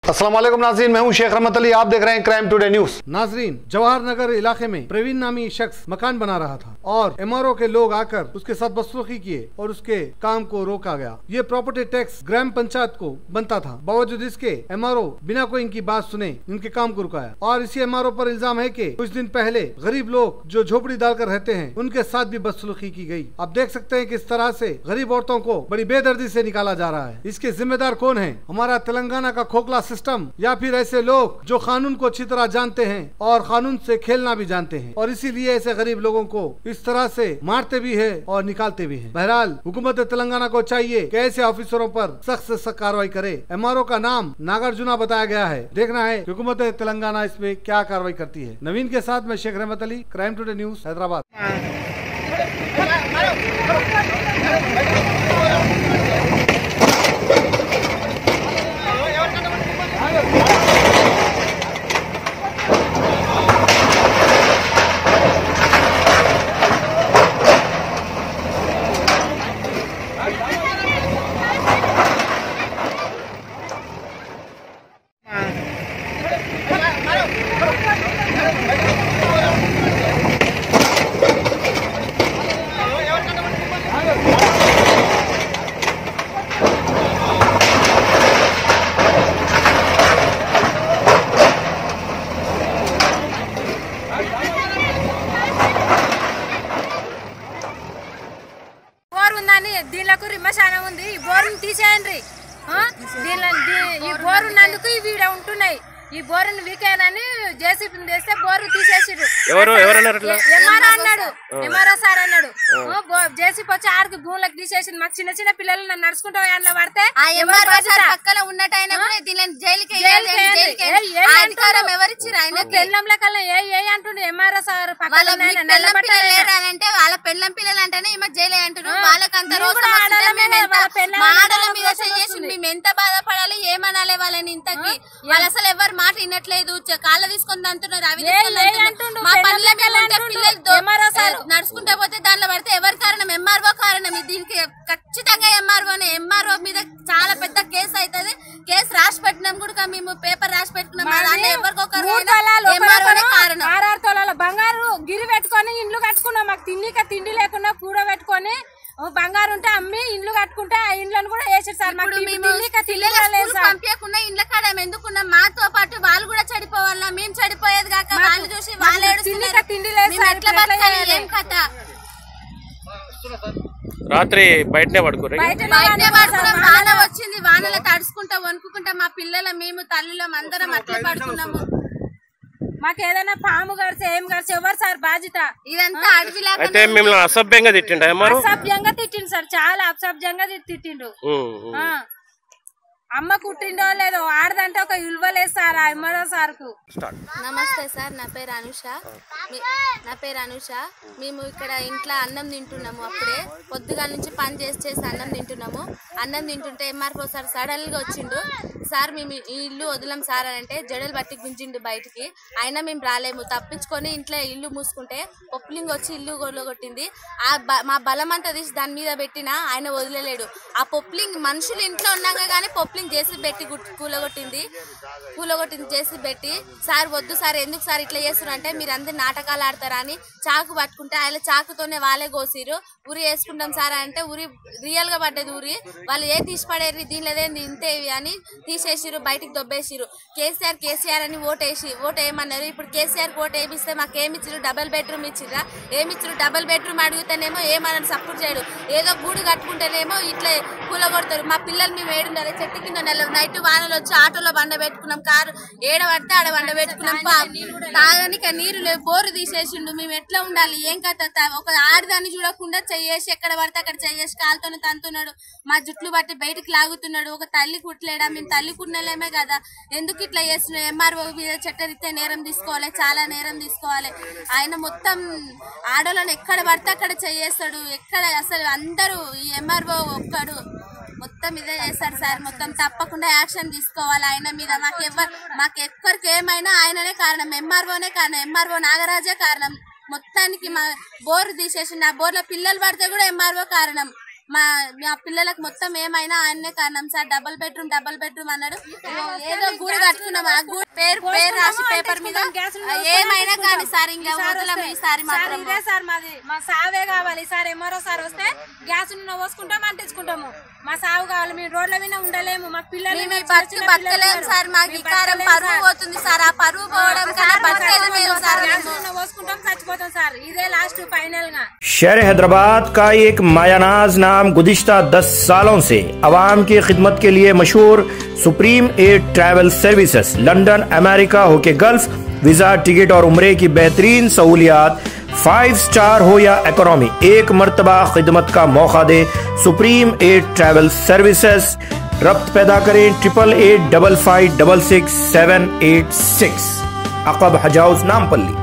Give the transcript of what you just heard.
अस्सलाम वालेकुम नाज़रीन, मैं हूं शेख रहमत अली। आप देख रहे हैं क्राइम टुडे न्यूज। नाज़रीन, जवाहर नगर इलाके में प्रवीण नामी शख्स मकान बना रहा था और एमआरओ के लोग आकर उसके साथ बदसलूकी किए और उसके काम को रोका गया। ये प्रॉपर्टी टैक्स ग्राम पंचायत को बनता था, बावजूद इसके एमआरओ बिना कोई इनकी बात सुने इनके काम को रुकाया। और इसी एमआरओ पर इल्जाम है कि कुछ दिन पहले गरीब लोग जो झोपड़ी डालकर रहते हैं उनके साथ भी बदसलूकी की गई। आप देख सकते हैं किस तरह से गरीब औरतों को बड़ी बेदर्दी से निकाला जा रहा है। इसके जिम्मेदार कौन है? हमारा तेलंगाना का खोखला सिस्टम या फिर ऐसे लोग जो कानून को अच्छी तरह जानते हैं और कानून से खेलना भी जानते हैं और इसीलिए ऐसे गरीब लोगों को इस तरह से मारते भी है और निकालते भी हैं। बहरहाल हुकूमत तेलंगाना को चाहिए कि ऐसे ऑफिसरों पर सख्त से सख्त कार्रवाई करे। एमआरओ का नाम नागार्जुना बताया गया है। देखना है हुकूमत तेलंगाना इसमें क्या कार्रवाई करती है। नवीन के साथ मैं शेख रहमत Ali, crime today news, Hyderabad. దీనికి రిమశాన ఉంది. ఈ బోరుని తీసేయండి. ఈ బోరు నందుకు ఈ వీడ ఉంటున్నాయి. ఈ బోరుని వీకేనని జేసీబీని చేస్తే బోరు తీసేసిరు. ఎంఆర్ఓ అన్నాడు, ఎంఆర్ఓ సార్ అన్నాడు జేసీబీ వచ్చి ఆడికి భూములకు తీసేసి మాకు చిన్న చిన్న పిల్లలు నన్ను నడుచుకుంటా అందులో పడితే పెళ్ళంల కల్లా ఏ అంటుండే ఎంఆర్ఓ సార్ అంటే వాళ్ళ పెళ్ళం పిల్లలు అంటేనే ఈమె జైలు అంటున్నారు. వాళ్ళకంత మేము ఎంత బాధపడాలి, ఏమనాలి వాళ్ళని? ఇంతకి వాళ్ళు అసలు ఎవరు మాట వినట్లేదు, కాళ్ళ తీసుకొని అంటున్నారు. అవి మా పనులకి పిల్లలు నడుచుకుంటా పోతే దాంట్లో పడితే ఎవరి కారణం? ఎంఆర్ఓ కారణం. దీనికి ఖచ్చితంగా ఎంఆర్ఓనే. ఎంఆర్ఓ మీద చాలా పెద్ద కేసు అవుతుంది. కేసు రాసి పెట్టినాం కూడా, మేము పేపర్ రాసి పెట్టుకున్నాం. ఎవరికొకరు కారణం 6 తొలాల బంగారు గిరి పెట్టుకొని ఇండ్లు కట్టుకున్నాం. మాకు తిండి లేకుండా కూడ పెట్టుకొని బంగారు ఉంటే అమ్మి ఇండ్లు కట్టుకుంటే ఆ ఇండ్లను కూడా వేసారు సార్. పంపించకుండా ఇండ్ల కాడ ఎందుకున్నాం? మాతో పాటు వాళ్ళు కూడా చెడిపోవాలా? మేము చెడిపోయేది కాక వాళ్ళు చూసి వాళ్ళు తిండి లేదు. ఏం కథ? రాత్రి బయటనే పడుకున్నాం. వాన వచ్చింది, వానలో తడుచుకుంటా వణుకుంటా మా పిల్లల మేము తల్లులం అందరం అట్లా పడుకున్నాము. మాకు ఏదైనా పాము గడిచి ఏం గడిచి ఎవరు సార్ బాధ్యత? ఇదంతా అడవిలా. అయితే మిమ్మల్ని అసభ్యంగా తిట్టిండు? అసభ్యంగా తిట్టిండు సార్, చాలా అసభ్యంగా తిట్టిండు. అమ్మ కుట్టిండో లేదో ఆడదంటే ఒక విలువలేదు సార్ ఆ ఎంఆర్ఓ సార్ కు. నమస్తే సార్, నా పేరు అనుష. మేము ఇక్కడ ఇంట్లో అన్నం తింటున్నాము. అప్పుడే పొద్దుగా నుంచి పని చేసి అన్నం తింటున్నాము. అన్నం తింటుంటే ఎంఆర్ఓ సార్ సడన్ గా వచ్చిండు. సార్ మేము ఈ ఇల్లు వదలం సార్ అని అంటే జడలు బట్టి గుంజిండు బయటికి. అయినా మేము రాలేము, తప్పించుకొని ఇంట్లో ఇల్లు మూసుకుంటే పొప్లింగ్ వచ్చి ఇల్లు గొల్లగొట్టింది. మా బలం అంతా తీసి దాని మీద పెట్టినా ఆయన వదిలేలేడు. ఆ పొప్లింగ్ మనుషులు ఇంట్లో ఉన్నాగా కానీ పొప్లింగ్ చేసి పెట్టి కూలగొట్టింది చేసి పెట్టి, సార్ వద్దు సార్, ఎందుకు సార్ ఇట్లా చేస్తున్నారు అంటే, మీరు అందరు నాటకాలు ఆడతారా అని చాకు పట్టుకుంటే ఆయన చాకుతోనే వాళ్ళే కోసిరు. ఉరి వేసుకుంటాం సార్ అంటే ఉరి రియల్ గా పడ్డది ఉరి. వాళ్ళు తీసి పడేరు, దీనిలోదేంది ఇంతే అని తీసేసిరు, బయటికి దొబ్బేసిరు. కేసీఆర్ అని ఓటు వేయమన్నారు. ఇప్పుడు కేసీఆర్ ఓటు వేపిస్తే మాకేమిచ్చిరు? డబల్ బెడ్రూమ్ ఇచ్చిరా? ఏమిచ్చిరు? డబల్ బెడ్రూమ్ అడిగితేనేమో ఏమన్నా సపోర్ట్ చేయడు. ఏదో గూడు కట్టుకుంటేనేమో ఇట్లా కూలగొడతారు. మా పిల్లలు మేము ఏడుండాలి, చెట్టు కింద నైట్ వానలు వచ్చి ఆటోలో బండ పెట్టుకున్నాం, కారు ఏడ పడితే ఆడ బండ పెట్టుకున్నాం. తాగనిక నీరు లేవు, బోరు తీసేసిండు. మేము ఎట్లా ఉండాలి? ఏం కథ? ఒక ఆడదాన్ని చూడకుండా చెయ్యేసి ఎక్కడ పడితే అక్కడ చెయ్యేసి కాలుతోనే తంతున్నాడు. మా జుట్లు బట్టి బయటకు లాగుతున్నాడు. ఒక తల్లి కుట్లేడా? మేము తల్లి కుట్నలేమే కదా, ఎందుకు ఇట్లా చేస్తున్నాడు? ఎంఆర్ఓ మీద చట్టరీత్యా నేరం తీసుకోవాలి, చాలా నేరం తీసుకోవాలి. ఆయన మొత్తం ఆడోళ్ళని ఎక్కడ పడితే అక్కడ చెయ్యేస్తాడు. ఎక్కడ అసలు అందరూ ఈ ఎంఆర్ఓ ఒక్కడు మొత్తం ఇదే చేస్తారు సార్. మొత్తం తప్పకుండా యాక్షన్ తీసుకోవాలి ఆయన మీద. మాకెక్కడికి ఏమైనా ఆయననే కారణం, ఎంఆర్ఓనే కారణం, ఎంఆర్ఓ నాగరాజే కారణం. మొత్తానికి మా బోరు తీసేసిండు. ఆ బోర్లో పిల్లలు పడితే కూడా ఎంఆర్ఓ కారణం. మా పిల్లలకు మొత్తం ఏమైనా ఆయన్నే కారణం సార్. డబుల్ బెడ్రూమ్ అన్నాడు. ఏదో గూడు కట్టుకున్నాం, ఆ గూడు పేరు రాసి పేపర్ మీద ఏమైనా కానీ సార్ ఇంకా వదలం ఈసారి మాత్రం. ఇదే సార్ మాది, మా సావే కావాలి సార్. ఎంఆర్ఓ సార్ వస్తే గ్యాస్ పోసుకుంటాం, అంటించుకుంటాము. మా సాగు కావాలి, మేము రోడ్ల మీద ఉండలేము, మా పిల్లలు బతకలేము సార్. మాకు వికారం పరువు పోతుంది సార్. ఆ పరువు పోవడం కన్నా బతకలేము సార్. పోసుకుంటాం, చచ్చిపోతాం సార్. ఇదే లాస్ట్ ఫైనల్ గా. शहर हैदराबाद का एक मायानाज नाम गुज़िश्ता 10 सालों से अवाम की खिदमत के लिए मशहूर supreme ad travel services London, America होके गल्फ, वीजा, टिकट और उम्रे की बेहतरीन सहूलियात 5 स्टार हो या इकोनॉमी, एक मर्तबा खिदमत का मौका दे सुप्रीम एड ट्रैवल सर्विसेज। रब्त पैदा करें 8885566786 अकब हज हाउस नामपल्ली।